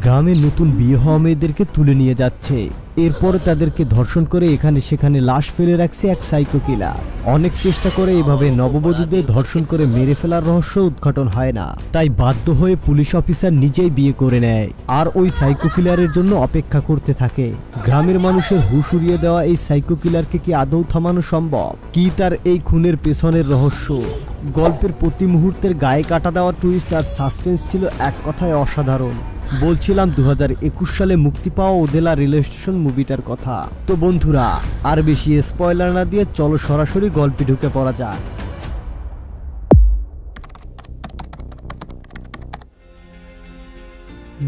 গ্রামে নতুন বিয়ে হওয়া মেয়েদেরকে তুলে নিয়ে যাচ্ছে। এরপর তাদেরকে ধর্ষণ করে এখানে সেখানে লাশ ফেলে রাখছে এক সাইকো কিলার। অনেক চেষ্টা করে এভাবে নববধূদের ধর্ষণ করে মেরে ফেলার রহস্য উদ্ঘাটন হয় না, তাই বাধ্য হয়ে পুলিশ অফিসার নিজেই বিয়ে করে নেয় আর ওই সাইকো কিলারের জন্য অপেক্ষা করতে থাকে। গ্রামের মানুষের হুঁশ উড়িয়ে দেওয়া এই সাইকো কিলারকে কি আদৌ থামানো সম্ভব? কি তার এই খুনের পেছনের রহস্য? গল্পের প্রতি মুহূর্তের গায়ে কাটা দেওয়া টুইস্ট আর সাসপেন্স ছিল এক কথায় অসাধারণ। বলছিলাম 2021 সালে মুক্তি পাওয়া ওদেলা রেলওয়ে স্টেশন মুভিটার কথা। তো বন্ধুরা, আর বেশি স্পয়লার না দিয়ে চলো সরাসরি গল্পে ঢুকে পড়া যাক।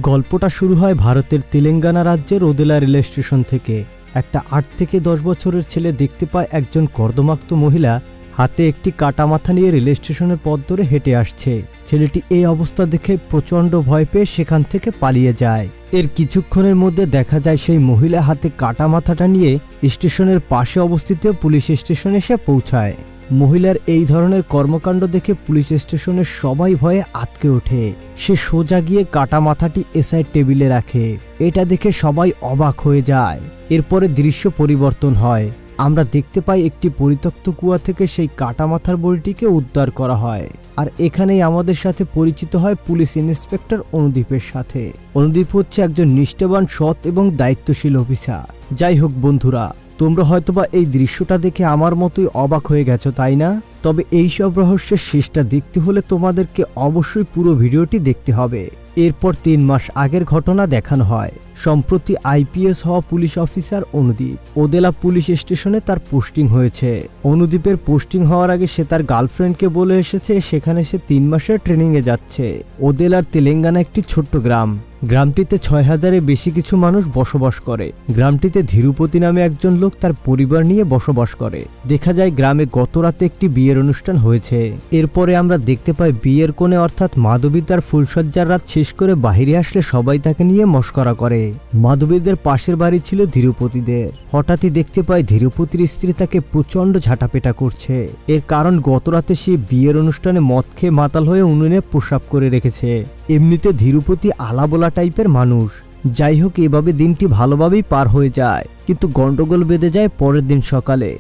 গল্পটা শুরু হয় ভারতের তেলেঙ্গানা রাজ্যের ওদেলা রেলওয়ে স্টেশন থেকে। একটা 8 থেকে 10 বছরের ছেলে দেখতে পায় একজন কর্দমাক্ত মহিলা হাতে একটি কাটা মাথা নিয়ে রেল স্টেশনের পথ ধরে হেঁটে আসছে। ছেলেটি এই অবস্থা দেখে প্রচণ্ড ভয় পেয়ে সেখান থেকে পালিয়ে যায়। এর কিছুক্ষণের মধ্যে দেখা যায় সেই মহিলা হাতে কাটা মাথাটা নিয়ে স্টেশনের পাশে অবস্থিত পুলিশ স্টেশনে এসে পৌঁছায়। মহিলার এই ধরনের কর্মকাণ্ড দেখে পুলিশ স্টেশনের সবাই ভয়ে আঁতকে ওঠে। সে সোজা গিয়ে কাটা মাথাটি এসআই টেবিলে রাখে। এটা দেখে সবাই অবাক হয়ে যায়। এরপরে দৃশ্য পরিবর্তন হয়। আমরা দেখতে পাই একটি পরিত্যক্ত কুয়া থেকে সেই কাটা মাথার বডিটিকে উদ্ধার করা হয়। আর এখানেই আমাদের সাথে পরিচিত হয় পুলিশ ইন্সপেক্টর অনুদীপের সাথে। অনুদীপ হচ্ছে একজন নিষ্ঠাবান, সৎ এবং দায়িত্বশীল অফিসার। যাই হোক বন্ধুরা, তোমরা হয়তোবা এই দৃশ্যটা দেখে আমার মতোই অবাক হয়ে গেছো, তাই না? তবে এই সব রহস্যের শেষটা দেখতে হলে তোমাদেরকে অবশ্যই পুরো ভিডিওটি দেখতে হবে। এরপর 3 মাস আগের ঘটনা দেখানো হয়। সম্প্রতি আইপিএস হওয়া police officer Anudeep Odela police স্টেশনে তার পোস্টিং হয়েছে। অনুদীপের পোস্টিং হওয়ার আগে সে তার গার্লফ্রেন্ডকে বলে এসেছে সেখানে সে 3 মাসের ট্রেনিংয়ে যাচ্ছে। ওদেলার তেলেঙ্গানা একটি ছোট্ট গ্রাম। গ্রামটিতে 6000-এর বেশি কিছু মানুষ বসবাস করে। গ্রামটিতে ধীরুপতি নামে একজন লোক তার পরিবার নিয়ে বসবাস করে। দেখা যায় গ্রামে গত রাতে একটি বিয়ের অনুষ্ঠান হয়েছে। এরপরে আমরা দেখতে পাই বিয়ের কোণে অর্থাৎ মাধবী তার ফুলসজ্জার রাত শেষ করে বাহিরে আসলে সবাই তাকে নিয়ে মশকরা করে। মাধবীদের পাশের বাড়ি ছিল ধীরুপতিদের। হঠাৎই দেখতে পাই ধীরুপতির স্ত্রী তাকে প্রচণ্ড ঝাঁটাপেটা করছে। এর কারণ গত রাতে সে বিয়ের অনুষ্ঠানে মদ খেয়ে মাতাল হয়ে উনুনে প্রস্রাব করে রেখেছে। এমনিতে ধীরুপতি আলাবোলা টাইপের মানুষ। যাই হোক, এভাবে দিনটি ভালোভাবেই পার হয়ে যায়, কিন্তু গন্ডগোল বেঁধে যায় পরের দিন সকালে।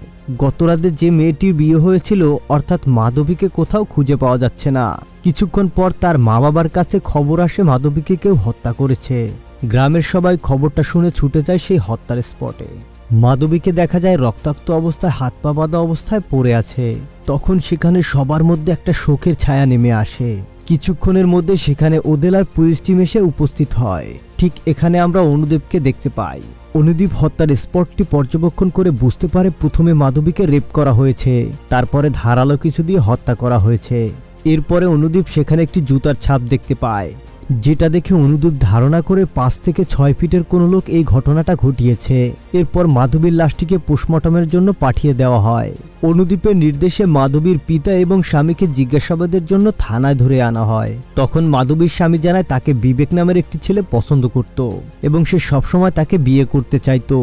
গতরাতে যে মেয়েটির বিয়ে হয়েছিল অর্থাৎ মাধবীকে কোথাও খুঁজে পাওয়া যাচ্ছে না। কিছুক্ষণ পর তার মা বাবার কাছে খবর আসে মাধবীকে কেউ হত্যা করেছে। গ্রামের সবাই খবরটা শুনে ছুটে যায় সেই হত্যার স্পটে। মাধবীকে দেখা যায় রক্তাক্ত অবস্থায়, হাত পা বাঁধা অবস্থায় পড়ে আছে। তখন সেখানে সবার মধ্যে একটা শোকের ছায়া নেমে আসে। কিছুক্ষণের মধ্যে সেখানে ওদেলার পুলিশ টিম এসে উপস্থিত হয়। ঠিক এখানে আমরা অনুদীপকে দেখতে পাই। অনুদীপ হত্যার স্পটটি পর্যবেক্ষণ করে বুঝতে পারে প্রথমে মাধবীকে রেপ করা হয়েছে, তারপরে ধারালো কিছু দিয়ে হত্যা করা হয়েছে। এরপরে অনুদীপ সেখানে একটি জুতার ছাপ দেখতে পায়, যেটা দেখে অনুদীপ ধারণা করে 5 থেকে 6 ফিটের কোনো লোক এই ঘটনাটা ঘটিয়েছে। এরপর মাধবীর লাশটিকে পোস্টমর্টমের জন্য পাঠিয়ে দেওয়া হয়। অনুদীপের নির্দেশে মাধবীর পিতা এবং স্বামীকে জিজ্ঞাসাবাদের জন্য থানায় ধরে আনা হয়। তখন মাধবীর স্বামী জানায় তাকে বিবেক নামের একটি ছেলে পছন্দ করত এবং সে সবসময় তাকে বিয়ে করতে চাইতো।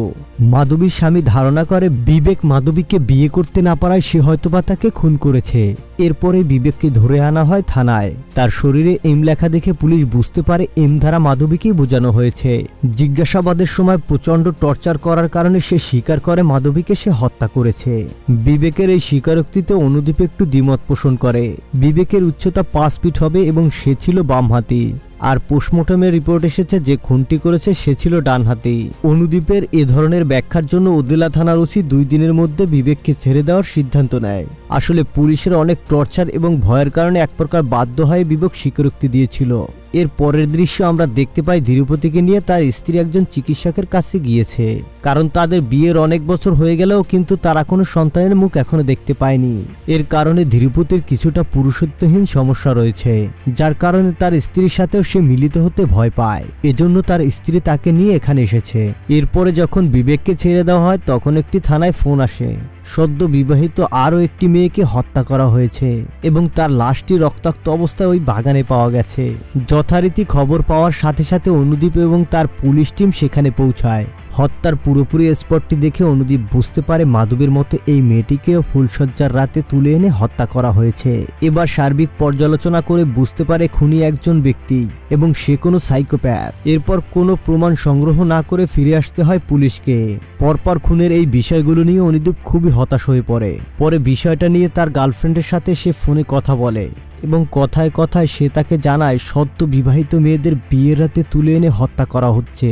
মাধবীর স্বামী ধারণা করে বিবেক মাধবীকে বিয়ে করতে না পারায় সে হয়তোবা তাকে খুন করেছে। এরপরে বিবেককে ধরে আনা হয় থানায়। তার শরীরে এম লেখা দেখে পুলিশ বুঝতে পারে এম ধারা মাধবীকেই বোঝানো হয়েছে। জিজ্ঞাসাবাদের সময় প্রচণ্ড টর্চার করার কারণে সে স্বীকার করে মাধবীকে সে হত্যা করেছে। বিবেকের এই স্বীকারোক্তিতে অনুদীপ একটু দ্বিমত পোষণ করে। বিবেকের উচ্চতা 5 ফিট হবে এবং সে ছিল বামহাতি। আর পোস্টমর্টমের রিপোর্ট এসেছে যে খুনটি করেছে সে ছিল ডানহাতি। অনুদীপের এ ধরনের ব্যাখ্যার জন্য ওদেলা থানার ওসি 2 দিনের মধ্যে বিবেককে ছেড়ে দেওয়ার সিদ্ধান্ত নেয়। আসলে পুলিশের অনেক টর্চার এবং ভয়ের কারণে এক প্রকার বাধ্য হয়ে বিবেক স্বীকারোক্তি দিয়েছিল। এর পরের দৃশ্য আমরা দেখতে পাই ধীরুপতিকে নিয়ে তার স্ত্রী একজন চিকিৎসকের কাছে গিয়েছে, কারণ তাদের বিয়ের অনেক বছর হয়ে গেলেও কিন্তু তারা কোনো সন্তানের মুখ এখনো দেখতে পায়নি। এর কারণে ধীরুপতির কিছুটা পুরুষত্বহীন সমস্যা রয়েছে, যার কারণে তার স্ত্রীর সাথেও সে মিলিত হতে ভয় পায়। এজন্য তার স্ত্রী তাকে নিয়ে এখানে এসেছে। এরপরে যখন বিবেককে ছেড়ে দেওয়া হয় তখন একটি থানায় ফোন আসে, সদ্য বিবাহিত আরও একটি মেয়েকে হত্যা করা হয়েছে এবং তার লাশটি রক্তাক্ত অবস্থায় ওই বাগানে পাওয়া গেছে। যথারীতি খবর পাওয়ার সাথে সাথে অনুদীপ এবং তার পুলিশ টিম সেখানে পৌঁছায়। হত্যার পুরোপুরি স্পটটি দেখে অনুদীপ বুঝতে পারে মাধবীর মতো এই মেয়েটিকেও ফুলসজ্জার রাতে তুলে এনে হত্যা করা হয়েছে। এবার সার্বিক পর্যালোচনা করে বুঝতে পারে খুনি একজন ব্যক্তি এবং সে কোনো সাইকোপ্যাথ। এরপর কোনো প্রমাণ সংগ্রহ না করে ফিরে আসতে হয় পুলিশকে। পরপর খুনের এই বিষয়গুলো নিয়ে অনুদীপ খুবই হতাশ হয়ে পড়ে। পরে বিষয়টা নিয়ে তার গার্লফ্রেন্ডের সাথে সে ফোনে কথা বলে এবং কথায় কথায় সে তাকে জানায় সদ্য বিবাহিত মেয়েদের বিয়ের রাতে তুলে এনে হত্যা করা হচ্ছে।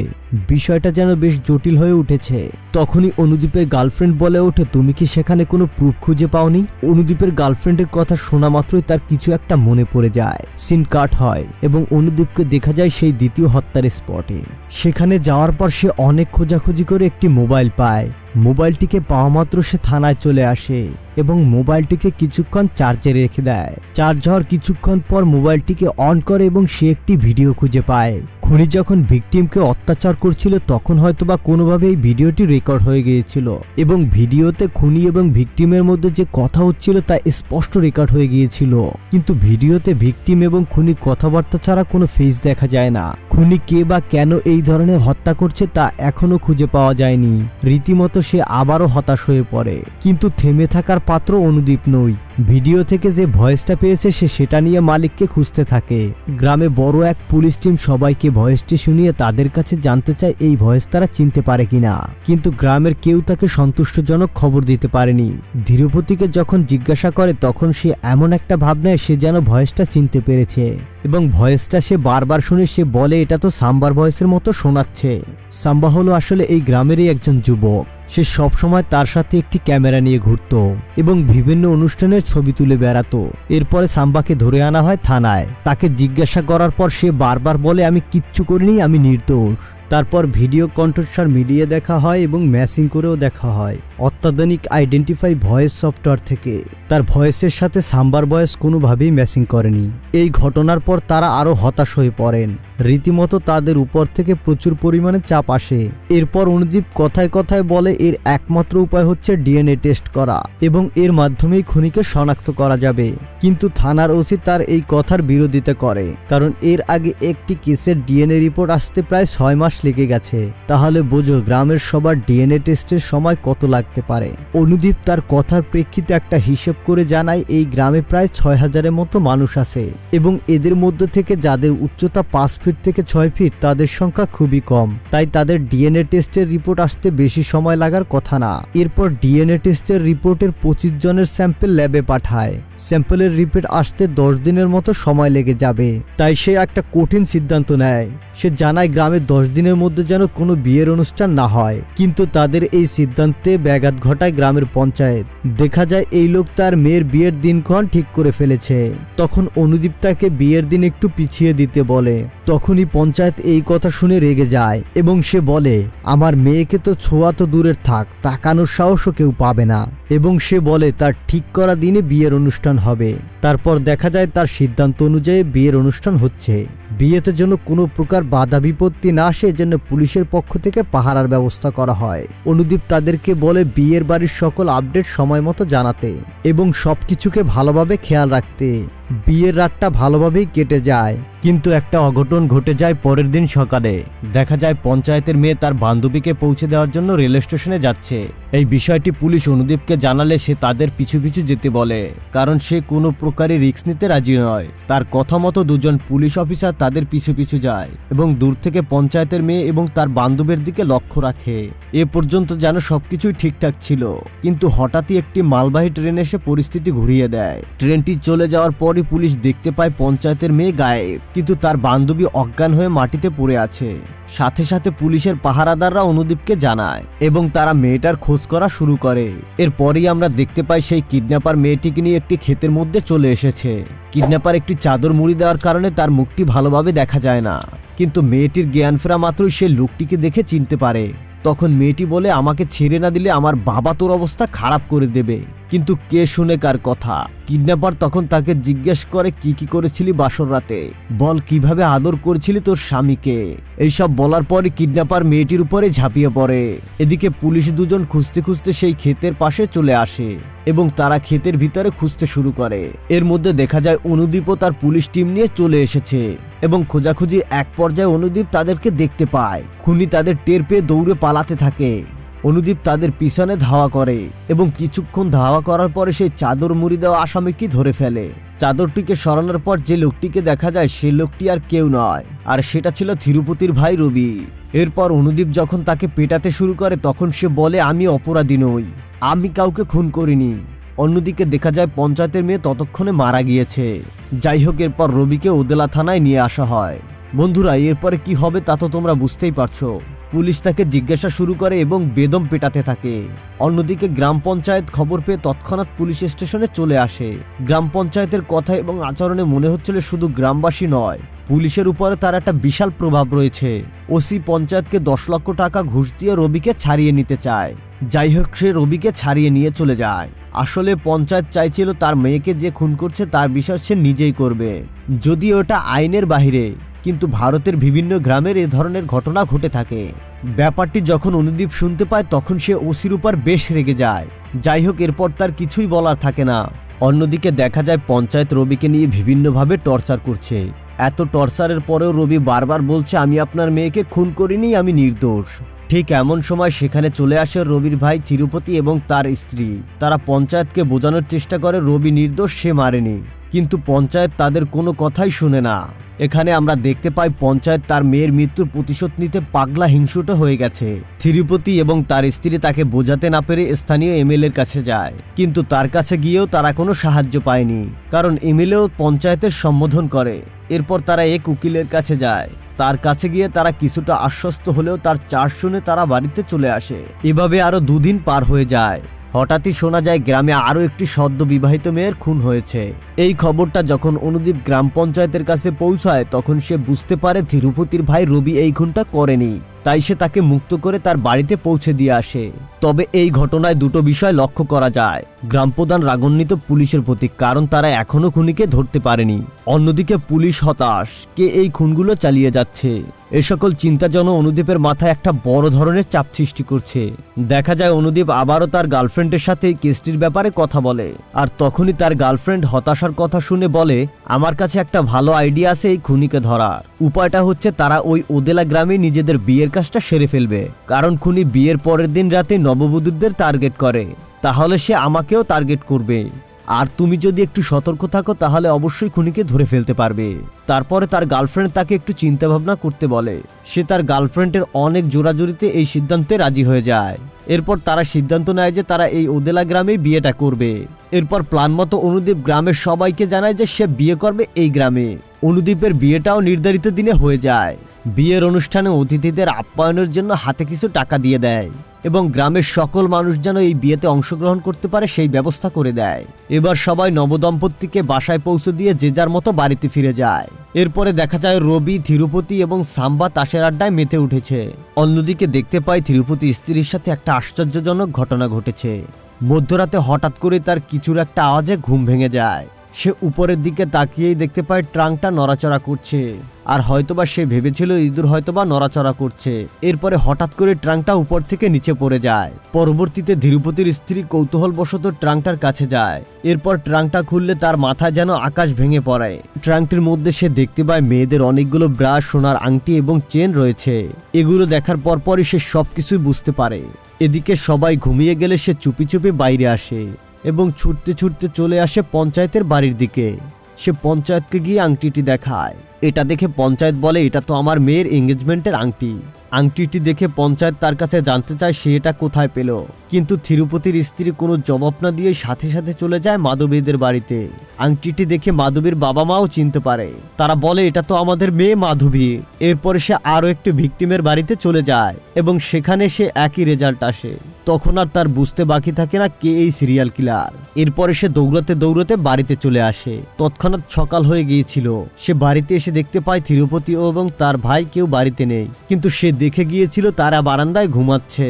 বিষয়টা যেন বেশ জটিল হয়ে উঠেছে। তখনই অনুদীপের গার্লফ্রেন্ড বলে ওঠে, তুমি কি সেখানে কোনো প্রুফ খুঁজে পাওনি? অনুদীপের গার্লফ্রেন্ডের কথা শোনা মাত্রই তার কিছু একটা মনে পড়ে যায়। সিন কাট হয় এবং অনুদীপকে দেখা যায় সেই দ্বিতীয় হত্যার স্পটে। সেখানে যাওয়ার পর সে অনেক খোঁজাখুঁজি করে একটি মোবাইল পায়। মোবাইলটিকে পাওয়া মাত্র সে থানায় চলে আসে এবং মোবাইলটিকে কিছুক্ষণ চার্জে রেখে দেয়। চার্জ হওয়ার কিছুক্ষণ পর মোবাইলটিকে অন করে এবং সে একটি ভিডিও খুঁজে পায়। খুনি যখন ভিকটিমকে অত্যাচার করছিল তখন হয়তোবা কোনোভাবে এই ভিডিওটি রেকর্ড হয়ে গিয়েছিল এবং ভিডিওতে খুনি এবং ভিকটিমের মধ্যে যে কথা হচ্ছিল তা স্পষ্ট রেকর্ড হয়ে গিয়েছিল। কিন্তু ভিডিওতে ভিকটিম এবং খুনি কথাবার্তা ছাড়া কোনো ফেস দেখা যায় না। খুনি কে বা কেন এই ধরনের হত্যা করছে তা এখনো খুঁজে পাওয়া যায়নি। রীতিমতো সে আবারও হতাশ হয়ে পড়ে। কিন্তু থেমে থাকার পাত্র অনুদীপ নয়। ভিডিও থেকে যে ভয়েসটা পেয়েছে সে সেটা নিয়ে মালিককে খুঁজতে থাকে। গ্রামে বড় এক পুলিশ টিম সবাইকে ভয়েসটি শুনিয়ে তাদের কাছে জানতে চায় এই ভয়েস তারা চিনতে পারে কিনা, কিন্তু গ্রামের কেউ তাকে সন্তুষ্টজনক খবর দিতে পারেনি। ধীরপতিকে যখন জিজ্ঞাসা করে তখন সে এমন একটা ভাব নেয় সে যেন ভয়েসটা চিনতে পেরেছে এবং ভয়েসটা সে বারবার শুনে সে বলে এটা তো সাম্বার ভয়েসের মতো শোনাচ্ছে। সাম্বা হলো আসলে এই গ্রামেরই একজন যুবক। সে সবসময় তার সাথে একটি ক্যামেরা নিয়ে ঘুরত এবং বিভিন্ন অনুষ্ঠানের ছবি তুলে বেড়াতো। এরপরে সাম্বাকে ধরে আনা হয় থানায়। তাকে জিজ্ঞাসা করার পর সে বারবার বলে আমি কিচ্ছু করিনি, আমি নির্দোষ। তারপর ভিডিও কণ্ঠস্বর মিলিয়ে দেখা হয় এবং ম্যাচিং করেও দেখা হয় অত্যাধুনিক আইডেন্টিফাই ভয়েস সফটওয়্যার থেকে। তার ভয়েসের সাথে সাম্বার ভয়েস কোনোভাবেই ম্যাচিং করেনি। এই ঘটনার পর তারা আরও হতাশ হয়ে পড়েন। রীতিমতো তাদের উপর থেকে প্রচুর পরিমাণে চাপ আসে। এরপর অনুদীপ কথায় কথায় বলে এর একমাত্র উপায় হচ্ছে ডিএনএ টেস্ট করা এবং এর মাধ্যমেই খুনিকে শনাক্ত করা যাবে। কিন্তু থানার ওসি তার এই কথার বিরোধিতা করে, কারণ এর আগে একটি কেসের ডিএনএ রিপোর্ট আসতে প্রায় 6 মাস লেগে গেছে। তাহলে বোঝো গ্রামের সবার ডিএনএ টেস্টের সময় কত লাগতে পারে। অনুদীপ তার কথার প্রেক্ষিতে একটা হিসেব করে জানায় এই গ্রামে প্রায় 6000-এর মতো মানুষ আছে এবং এদের মধ্যে থেকে যাদের উচ্চতা 5 ফিট থেকে 6 ফিট তাদের সংখ্যা খুবই কম। তাই তাদের ডিএনএ টেস্টের রিপোর্ট আসতে বেশি সময় লাগার কথা না। এরপর ডিএনএ টেস্টের রিপোর্টের 25 জনের স্যাম্পল ল্যাবে পাঠায়। স্যাম্পলের রিপোর্ট আসতে 10 দিনের মতো সময় লেগে যাবে। তাই সে একটা কঠিন সিদ্ধান্ত নেয়। সে জানায় গ্রামে 10 দিনের মধ্যে যেন কোনো বিয়ের অনুষ্ঠান না হয়। কিন্তু তাদের এই সিদ্ধান্তে ব্যাঘাত ঘটায় গ্রামের পঞ্চায়েত। দেখা যায় এই লোক তার মেয়ের বিয়ের দিনক্ষণ ঠিক করে ফেলেছে। তখন অনুদীপ তাকে বিয়ের দিন একটু পিছিয়ে দিতে বলে। তখনই পঞ্চায়েত এই কথা শুনে রেগে যায় এবং সে বলে আমার মেয়েকে তো ছোঁয়া তো দূরের থাক, তাকানোর সাহসও কেউ পাবে না। এবং সে বলে তার ঠিক করা দিনে বিয়ের অনুষ্ঠান হবে। তারপর দেখা যায় তার সিদ্ধান্ত অনুযায়ী বিয়ের অনুষ্ঠান হচ্ছে। বিয়েতে যেন কোনো প্রকার বাধা বিপত্তি না আসে এজন্য পুলিশের পক্ষ থেকে পাহারার ব্যবস্থা করা হয়। অনুদীপ তাদেরকে বলে বিয়ের বাড়ির সকল আপডেট সময় মতো জানাতে এবং সবকিছুকে ভালোভাবে খেয়াল রাখতে। বিয়ের রাতটা ভালোভাবেই কেটে যায়, কিন্তু একটা অঘটন ঘটে যায় পরের দিন সকালে। দেখা যায় পঞ্চায়েতের মেয়ে তার বান্ধবীকে পৌঁছে দেওয়ার জন্য রেল স্টেশনে যাচ্ছে। এই বিষয়টি পুলিশ অনুদীপকে জানালে সে তাদের পিছু পিছু যেতে বলে, কারণ সে কোনো প্রকারে রিস্ক নিতে রাজি নয়। তার কথা মতো দুজন পুলিশ অফিসার তাদের পিছু পিছু যায় এবং দূর থেকে পঞ্চায়েতের মেয়ে এবং তার বান্ধবীর দিকে লক্ষ্য রাখে। এ পর্যন্ত যেন সবকিছুই ঠিকঠাক ছিল, কিন্তু হঠাৎই একটি মালবাহী ট্রেন এসে পরিস্থিতি ঘুরিয়ে দেয়। ট্রেনটি চলে যাওয়ার পরই পুলিশ দেখতে পায় পঞ্চায়েতের মেয়ে গায়েব, কিন্তু তার বান্ধবী অজ্ঞান হয়ে মাটিতে পড়ে আছে। সাথে সাথে পুলিশের পাহারাদাররা অনুদীপকে জানায় এবং তারা মেয়েটার খোঁজ করা শুরু করে। এরপরই আমরা দেখতে পাই সেই কিডন্যাপার মেয়েটিকে নিয়ে একটি ক্ষেতের মধ্যে চলে এসেছে। কিডন্যাপার একটি চাদর মুড়ি দেওয়ার কারণে তার মুখটি ভালোভাবে দেখা যায় না, কিন্তু মেয়েটির জ্ঞান ফেরা মাত্রই সে লোকটিকে দেখে চিনতে পারে। তখন মেয়েটি বলে আমাকে ছেড়ে না দিলে আমার বাবা তোর অবস্থা খারাপ করে দেবে। কিন্তু কে শুনে কার কথা। কিডন্যাপার তখন তাকে জিজ্ঞেস করে কি করেছিলি বাসর রাতে, বল কিভাবে আদর করেছিলি তোর স্বামীকে। এইসব বলার পরে কিডন্যাপার মেয়েটির উপরে ঝাঁপিয়ে পড়ে। এদিকে পুলিশ দুজন খুঁজতে খুঁজতে সেই ক্ষেতের পাশে চলে আসে এবং তারা ক্ষেতের ভিতরে খুঁজতে শুরু করে। এর মধ্যে দেখা যায় অনুদীপও তার পুলিশ টিম নিয়ে চলে এসেছে এবং খোঁজাখুঁজির এক পর্যায়ে অনুদীপ তাদেরকে দেখতে পায়। খুনি তাদের টের পেয়ে দৌড়ে পালাতে থাকে। অনুদীপ তাদের পিছনে ধাওয়া করে এবং কিছুক্ষণ ধাওয়া করার পরে সেই চাদর মুড়ি দেওয়া আসামিকে ধরে ফেলে। চাদরটিকে সরানোর পর যে লোকটিকে দেখা যায় সে লোকটি আর কেউ নয়, আর সেটা ছিল তিরুপতির ভাই রবি। এরপর অনুদীপ যখন তাকে পেটাতে শুরু করে তখন সে বলে, আমি অপরাধী নই, আমি কাউকে খুন করিনি। অন্যদিকে দেখা যায় পঞ্চায়েতের মেয়ে ততক্ষণে মারা গিয়েছে। যাই হোক, এরপর রবিকে ওদেলা থানায় নিয়ে আসা হয়। বন্ধুরা, এরপরে কি হবে তা তো তোমরা বুঝতেই পারছো। পুলিশ তাকে জিজ্ঞাসা শুরু করে এবং বেদম পেটাতে থাকে। অন্যদিকে গ্রাম পঞ্চায়েত খবর পেয়ে তৎক্ষণাৎ পুলিশ স্টেশনে চলে আসে। গ্রাম পঞ্চায়েতের কথা এবং আচরণে মনে হচ্ছিল শুধু গ্রামবাসী নয়, পুলিশের উপরে তার একটা বিশাল প্রভাব রয়েছে। ওসি পঞ্চায়েতকে 10 লক্ষ টাকা ঘুষ দিয়ে রবিকে ছাড়িয়ে নিতে চায়। যাই হোক, সে রবিকে ছাড়িয়ে নিয়ে চলে যায়। আসলে পঞ্চায়েত চাইছিল তার মেয়েকে যে খুন করছে তার বিচার সে নিজেই করবে, যদিও ওটা আইনের বাহিরে, কিন্তু ভারতের বিভিন্ন গ্রামের এ ধরনের ঘটনা ঘটে থাকে। ব্যাপারটি যখন অনুদীপ শুনতে পায় তখন সে ওসির উপর বেশ রেগে যায়। যাই হোক, এরপর তার কিছুই বলার থাকে না। অন্যদিকে দেখা যায় পঞ্চায়েত রবিকে নিয়ে বিভিন্নভাবে টর্চার করছে। এত টর্চারের পরেও রবি বারবার বলছে, আমি আপনার মেয়েকে খুন করিনি, আমি নির্দোষ। ঠিক এমন সময় সেখানে চলে আসে রবির ভাই তিরুপতি এবং তার স্ত্রী। তারা পঞ্চায়েতকে বোঝানোর চেষ্টা করে রবি নির্দোষ, সে মারেনি, কিন্তু পঞ্চায়েত তাদের কোনো কথাই শুনে না। এখানে আমরা দেখতে পাই পঞ্চায়েত তার মেয়ের মৃত্যুর প্রতিশোধ নিতে পাগলা হিংসুট হয়ে গেছে। তিরুপতি এবং তার স্ত্রী তাকে বোঝাতে না পেরে স্থানীয় এমএলএর কাছে যায়, কিন্তু তার কাছে গিয়েও তারা কোনো সাহায্য পায়নি, কারণ এমএলএও পঞ্চায়েতের সম্বোধন করে। এরপর তারা এক উকিলের কাছে যায়। তার কাছে গিয়ে তারা কিছুটা আশ্বস্ত হলেও তার চার্জ শুনে তারা বাড়িতে চলে আসে। এভাবে আরো 2 দিন পার হয়ে যায়। হঠাৎই শোনা যায় গ্রামে আরো একটি সদ্য বিবাহিত মেয়ের খুন হয়েছে। এই খবরটা যখন অনুদীপ গ্রাম পঞ্চায়েতের কাছে পৌঁছায় তখন সে বুঝতে পারে তিরুপতির ভাই রবি এই খুনটা করেনি, তাই সে তাকে মুক্ত করে তার বাড়িতে পৌঁছে দিয়ে আসে। তবে এই ঘটনায় দুটো বিষয় লক্ষ্য করা যায়। গ্রাম প্রধান রাগান্বিত পুলিশের প্রতি, কারণ তারা এখনো খুনিকে ধরতে পারেনি। অন্যদিকে পুলিশ হতাশ, কে এই খুনগুলো চালিয়ে যাচ্ছে। এ সকল চিন্তা যেন অনুদীপের মাথায় একটা বড় ধরনের চাপ সৃষ্টি করছে। দেখা যায় অনুদীপ আবারও তার গার্লফ্রেন্ডের সাথে এই কেসটির ব্যাপারে কথা বলে, আর তখনই তার গার্লফ্রেন্ড হতাশার কথা শুনে বলে, আমার কাছে একটা ভালো আইডিয়া আছে এই খুনিকে ধরার। উপায়টা হচ্ছে তারা ওই ওদেলা গ্রামে নিজেদের বিয়ের কাজটা সেরে ফেলবে, কারণ খুনি বিয়ের পরের দিন রাতে নববধূদের টার্গেট করে, তাহলে সে আমাকেও টার্গেট করবে। আর তুমি যদি একটু সতর্ক থাকো তাহলে অবশ্যই খুনিকে ধরে ফেলতে পারবে। তারপরে তার গার্লফ্রেন্ড তাকে একটু চিন্তা ভাবনা করতে বলে। সে তার গার্লফ্রেন্ডের অনেক জোরাজুরিতে এই সিদ্ধান্তে রাজি হয়ে যায়। এরপর তারা সিদ্ধান্ত নেয় যে তারা এই ওদেলা গ্রামে বিয়েটা করবে। এরপর প্ল্যান মতো অনুদীপ গ্রামের সবাইকে জানায় যে সে বিয়ে করবে এই গ্রামে। অনুদীপের বিয়েটাও নির্ধারিত দিনে হয়ে যায়। বিয়ের অনুষ্ঠানে অতিথিদের আপ্যায়নের জন্য হাতে কিছু টাকা দিয়ে দেয় এবং গ্রামের সকল মানুষ যেন এই বিয়েতে অংশগ্রহণ করতে পারে সেই ব্যবস্থা করে দেয়। এবার সবাই নবদম্পতিকে বাসায় পৌঁছে দিয়ে যে যার মতো বাড়িতে ফিরে যায়। এরপরে দেখা যায় রবি, তিরুপতি এবং সাম্বা তাসের আড্ডায় মেতে উঠেছে। অন্যদিকে দেখতে পাই তিরুপতি স্ত্রীর সাথে একটা আশ্চর্যজনক ঘটনা ঘটেছে। মধ্যরাতে হঠাৎ করে তার কিছুর একটা আওয়াজে ঘুম ভেঙে যায়। সে উপরের দিকে তাকিয়েই দেখতে পায় ট্রাঙ্কটা নড়াচড়া করছে, আর হয়তোবা সে ভেবেছিল ইঁদুর হয়তোবা নড়াচড়া করছে। এরপরে হঠাৎ করে ট্রাঙ্কটা উপর থেকে নিচে পড়ে যায়। পরবর্তীতে তিরুপতির স্ত্রী কৌতূহলবশত ট্রাঙ্কটার কাছে যায়। এরপর ট্রাঙ্কটা খুললে তার মাথায় যেন আকাশ ভেঙে পড়ে। ট্রাঙ্কটির মধ্যে সে দেখতে পায় মেয়েদের অনেকগুলো ব্রাশ, সোনার আংটি এবং চেন রয়েছে। এগুলো দেখার পরপরই সে সবকিছুই বুঝতে পারে। এদিকে সবাই ঘুমিয়ে গেলে সে চুপি চুপি বাইরে আসে এবং ছুটতে ছুটতে চলে আসে পঞ্চায়েতের বাড়ির দিকে। সে পঞ্চায়েতকে গিয়ে আংটিটি দেখায়। এটা দেখে পঞ্চায়েত বলে, এটা তো আমার মেয়ের এঙ্গেজমেন্টের আংটি। আংটিটি দেখে পঞ্চায়েত তার কাছে জানতে চায় সে এটা কোথায় পেল, কিন্তু তিরুপতির স্ত্রী কোনো জবাব না দিয়ে সাথে সাথে চলে যায় মাধবীদের বাড়িতে। আংটিটি দেখে মাধবীর বাবা মাও চিনতে পারে। তারা বলে, এটা তো আমাদের মেয়ে মাধবী। এরপরে সে আরো একটি ভিকটিমের বাড়িতে চলে যায় এবং সেখানে সে একই রেজাল্ট আসে। তখন আর তার বুঝতে বাকি থাকে না কে এই সিরিয়াল কিলার। এরপরে সে দৌড়াতে দৌড়াতে বাড়িতে চলে আসে। তৎক্ষণাৎ সকাল হয়ে গিয়েছিল। সে বাড়িতে এসে দেখতে পায় তিরুপতি এবং তার ভাই কেউ বাড়িতে নেই, কিন্তু সে দেখে গিয়েছিল তারা বারান্দায় ঘুমাচ্ছে।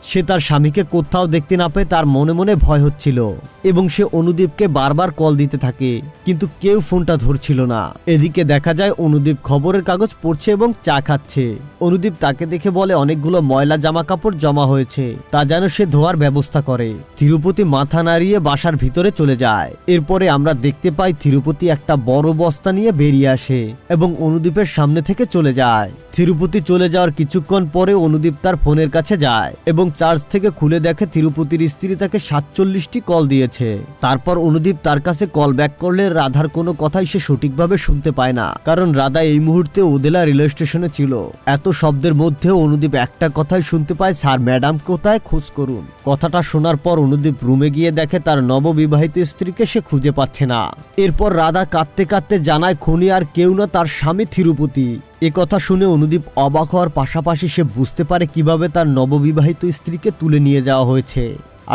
সে তার স্বামীকে কোথাও দেখতে না পেয়ে তার মনে মনে ভয় হচ্ছিল। এবং সে অনুদীপকে বারবার কল দিতে থাকে, কিন্তু কেউ ফোনটা ধরছিল না। এদিকে দেখা যায় অনুদীপ খবরের কাগজ পড়ছে এবং চা খাচ্ছে। অনুদীপ তাকে দেখে বলে অনেকগুলো ময়লা জামা কাপড় জমা হয়েছে, তা যেন সে ধোয়ার ব্যবস্থা করে। তিরুপতি মাথা নাড়িয়ে বাসার ভিতরে চলে যায়। এরপরে আমরা দেখতে পাই তিরুপতি একটা বড় বস্তা নিয়ে বেরিয়ে আসে এবং অনুদীপের সামনে থেকে চলে যায়। তিরুপতি চলে যাওয়ার কিছুক্ষণ পরে অনুদীপ তার ফোনের কাছে যায় এবং চার্জ থেকে খুলে দেখে তিরুপতির স্ত্রী তাকে 47টি কল দিয়েছে। তারপর অনুদীপ তার কাছে কল ব্যাক করলে রাধার কোনো কথাই সে সঠিকভাবে শুনতে পায় না, কারণ রাধা এই মুহূর্তে ওদেলা রেল স্টেশনে ছিল। এত শব্দের মধ্যেও অনুদীপ একটা কথাই শুনতে পায়, স্যার ম্যাডাম কোথায়, খোঁজ করুন। কথাটা শোনার পর অনুদীপ রুমে গিয়ে দেখে তার নববিবাহিত স্ত্রীকে সে খুঁজে পাচ্ছে না। এরপর রাধা কাঁদতে কাঁদতে জানায় খুনি আর কেউ না, তার স্বামী তিরুপতি। এ কথা শুনে অনুদীপ অবাক হওয়ার পাশাপাশি সে বুঝতে পারে কিভাবে তার নববিবাহিত স্ত্রীকে তুলে নিয়ে যাওয়া হয়েছে।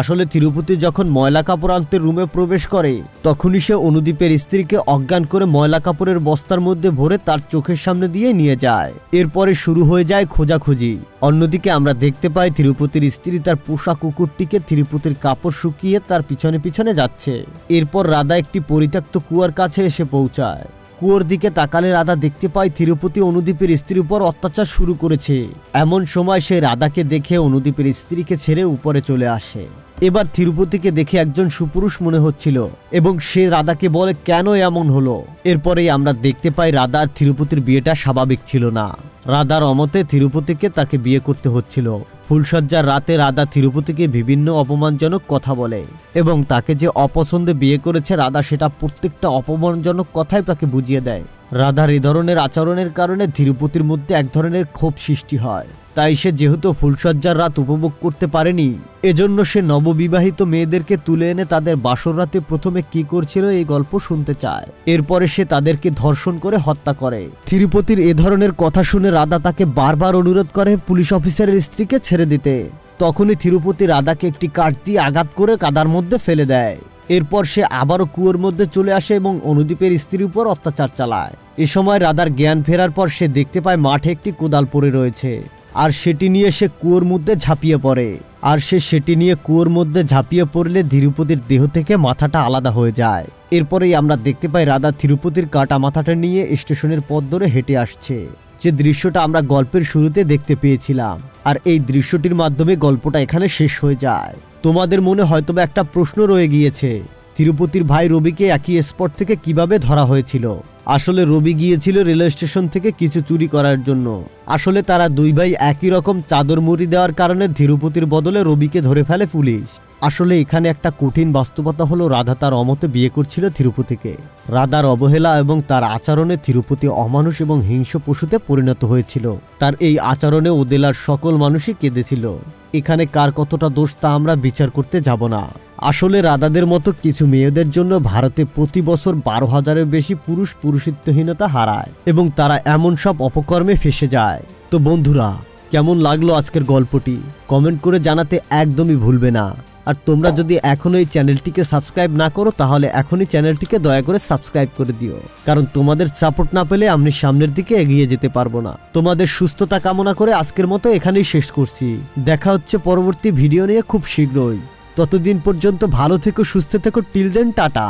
আসলে তিরুপতি যখন ময়লা কাপড় আনতে রুমে প্রবেশ করে তখনই সে অনুদীপের স্ত্রীকে অজ্ঞান করে ময়লা কাপড়ের বস্তার মধ্যে ভরে তার চোখের সামনে দিয়ে নিয়ে যায়। এরপরে শুরু হয়ে যায় খোঁজাখুঁজি। অন্যদিকে আমরা দেখতে পাই তিরুপতির স্ত্রী তার পোষা কুকুরটিকে তিরুপতির কাপড় শুকিয়ে তার পিছনে পিছনে যাচ্ছে। এরপর রাধা একটি পরিত্যক্ত কুয়ার কাছে এসে পৌঁছায়। কুয়োর দিকে তাকালে রাধা দেখতে পায় তিরুপতি অনুদীপের স্ত্রীর উপর অত্যাচার শুরু করেছে। এমন সময় সে রাধাকে দেখে অনুদীপের স্ত্রীকে ছেড়ে উপরে চলে আসে। এবার তিরুপতিকে দেখে একজন সুপুরুষ মনে হচ্ছিল এবং সে রাধাকে বলে কেন এমন হলো। এরপরেই আমরা দেখতে পাই রাধা আর তিরুপতির বিয়েটা স্বাভাবিক ছিল না। রাধার অমতে তিরুপতিকে তাকে বিয়ে করতে হচ্ছিল। ফুলসজ্জার রাতে রাধা তিরুপতিকে বিভিন্ন অপমানজনক কথা বলে এবং তাকে যে অপছন্দে বিয়ে করেছে রাধা সেটা প্রত্যেকটা অপমানজনক কথাই তাকে বুঝিয়ে দেয়। রাধার এই ধরনের আচরণের কারণে তিরুপতির মধ্যে এক ধরনের ক্ষোভ সৃষ্টি হয়। তাই সে যেহেতু ফুলসজ্জার রাত উপভোগ করতে পারেনি, এজন্য সে নববিবাহিত মেয়েদেরকে তুলে এনে তাদের বাসর রাতে প্রথমে কি করছিল এই গল্প শুনতে চায়। এরপরে সে তাদেরকে ধর্ষণ করে হত্যা করে। তিরুপতির এ ধরনের কথা শুনে রাধা তাকে বারবার অনুরোধ করে পুলিশ অফিসারের স্ত্রীকে ছেড়ে দিতে। তখনই তিরুপতি রাধাকে একটি কাঠ দিয়ে আঘাত করে কাদার মধ্যে ফেলে দেয়। এরপর সে আবারও কুয়োর মধ্যে চলে আসে এবং অনুদীপের স্ত্রীর উপর অত্যাচার চালায়। এ সময় রাধার জ্ঞান ফেরার পর সে দেখতে পায় মাঠে একটি কোদাল পড়ে রয়েছে, আর সেটি নিয়ে সে কুয়োর মধ্যে ঝাঁপিয়ে পড়ে। কুয়োর মধ্যে ঝাঁপিয়ে পড়লে তিরুপতির দেহ থেকে মাথাটা আলাদা হয়ে যায়। এরপরেই আমরা দেখতে পাই রাধা তিরুপতির কাটা মাথাটা নিয়ে স্টেশনের পথ ধরে হেঁটে আসছে, যে দৃশ্যটা আমরা গল্পের শুরুতে দেখতে পেয়েছিলাম। আর এই দৃশ্যটির মাধ্যমে গল্পটা এখানে শেষ হয়ে যায়। তোমাদের মনে হয়তোবা একটা প্রশ্ন রয়ে গিয়েছে, তিরুপতির ভাই রবিকে একই স্পট থেকে কিভাবে ধরা হয়েছিল। আসলে রবি গিয়েছিল রেল স্টেশন থেকে কিছু চুরি করার জন্য। আসলে তারা দুই ভাই একই রকম চাদর মুড়ি দেওয়ার কারণে তিরুপতির বদলে রবিকে ধরে ফেলে পুলিশ। আসলে এখানে একটা কঠিন বাস্তবতা হলো রাধা তার অমতে বিয়ে করছিল তিরুপতিকে। রাধার অবহেলা এবং তার আচরণে তিরুপতি অমানুষ এবং হিংস্র পশুতে পরিণত হয়েছিল। তার এই আচরণে ওদেলার সকল মানুষই কেঁদেছিল। এখানে কার কতটা দোষ তা আমরা বিচার করতে যাব না। আসলে রাধাদের মতো কিছু মেয়েদের জন্য ভারতে প্রতি বছর 12,000-এর বেশি পুরুষ পুরুষত্বহীনতা হারায় এবং তারা এমন সব অপকর্মে ফেসে যায়। তো বন্ধুরা, কেমন লাগলো আজকের গল্পটি কমেন্ট করে জানাতে একদমই ভুলবে না। আর তোমরা যদি এখনো এই চ্যানেলটিকে সাবস্ক্রাইব না করো তাহলে এখনই চ্যানেলটিকে দয়া করে সাবস্ক্রাইব করে দিও, কারণ তোমাদের সাপোর্ট না পেলে আমি সামনের দিকে এগিয়ে যেতে পারবো না। তোমাদের সুস্থতা কামনা করে আজকের মতো এখানেই শেষ করছি। দেখা হচ্ছে পরবর্তী ভিডিও নিয়ে খুব শীঘ্রই। ততদিন পর্যন্ত ভালো থেকো, সুস্থ থেকো। Till then, tata.